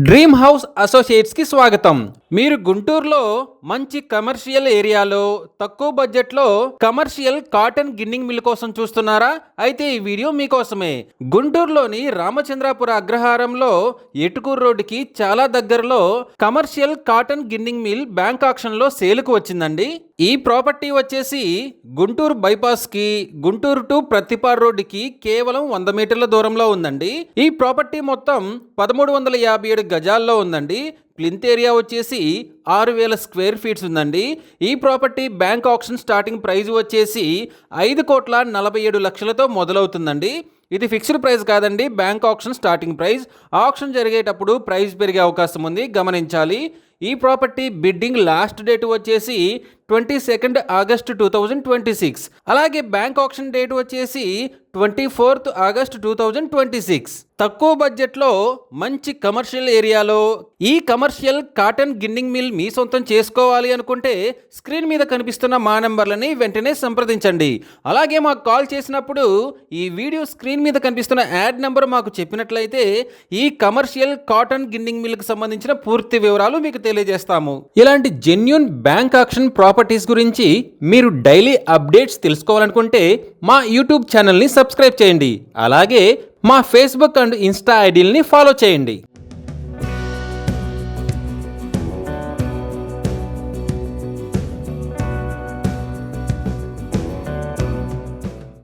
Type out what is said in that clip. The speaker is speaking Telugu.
డ్రీమ్ హౌస్ అసోసియేట్స్ కి స్వాగతం. మీరు గుంటూరులో మంచి కమర్షియల్ ఏరియాలో తక్కువ బడ్జెట్లో కమర్షియల్ కాటన్ గిన్నింగ్ మిల్ కోసం చూస్తున్నారా? అయితే ఈ వీడియో మీకోసమే. గుంటూరులోని రామచంద్రాపుర అగ్రహారంలో ఎటుకూరు రోడ్డుకి చాలా దగ్గరలో commercial cotton ginning mill bank auction లో సేలుకు వచ్చిందండి. ఈ ప్రాపర్టీ వచ్చేసి గుంటూరు బైపాస్ కి గుంటూరు టు ప్రతిపాడు రోడ్డుకి కేవలం 100 మీటర్ల దూరంలో ఉందండి. ఈ ప్రాపర్టీ మొత్తం 1357 గజాల్లో ఉందండి. ప్లింత్ ఏరియా వచ్చేసి 6000 స్క్వేర్ ఫీట్స్ ఉందండి. ఈ property bank auction starting price వచ్చేసి 5,47,00,000తో మొదలవుతుందండి. ఇది ఫిక్స్డ్ ప్రైస్ కాదండి, bank auction starting price. Auction జరిగేటప్పుడు ప్రైస్ పెరిగే అవకాశం ఉంది, గమనించాలి. ఈ ప్రాపర్టీ బిడ్డింగ్ లాస్ట్ డేట్ వచ్చేసి 22 ఆగస్టు 2026. అలాగే బ్యాంక్ ఆక్షన్ డేట్ వచ్చేసి 24 ఆగస్టు 2026. తక్కువ బడ్జెట్లో మంచి కమర్షియల్ ఏరియాలో ఈ కమర్షియల్ కాటన్ గిన్నింగ్ మిల్ మీ సొంతం చేసుకోవాలి అనుకుంటే స్క్రీన్ మీద కనిపిస్తున్న మా నెంబర్లని వెంటనే సంప్రదించండి. అలాగే మాకు కాల్ చేసినప్పుడు ఈ వీడియో స్క్రీన్ మీద కనిపిస్తున్న యాడ్ నెంబర్ మాకు చెప్పినట్లయితే ఈ కమర్షియల్ కాటన్ గిన్నింగ్ మిల్కి సంబంధించిన పూర్తి వివరాలు మీకు తెలియజేస్తాము. ఇలాంటి జెన్యూన్ బ్యాంక్ ఆక్షన్ ప్రాపర్టీస్ గురించి మీరు డైలీ అప్డేట్స్ తెలుసుకోవాలనుకుంటే మా యూట్యూబ్ ఛానల్ని సబ్స్క్రైబ్ చేయండి. అలాగే మా ఫేస్బుక్ అండ్ ఇన్స్టా ఐడీలని ఫాలో చేయండి.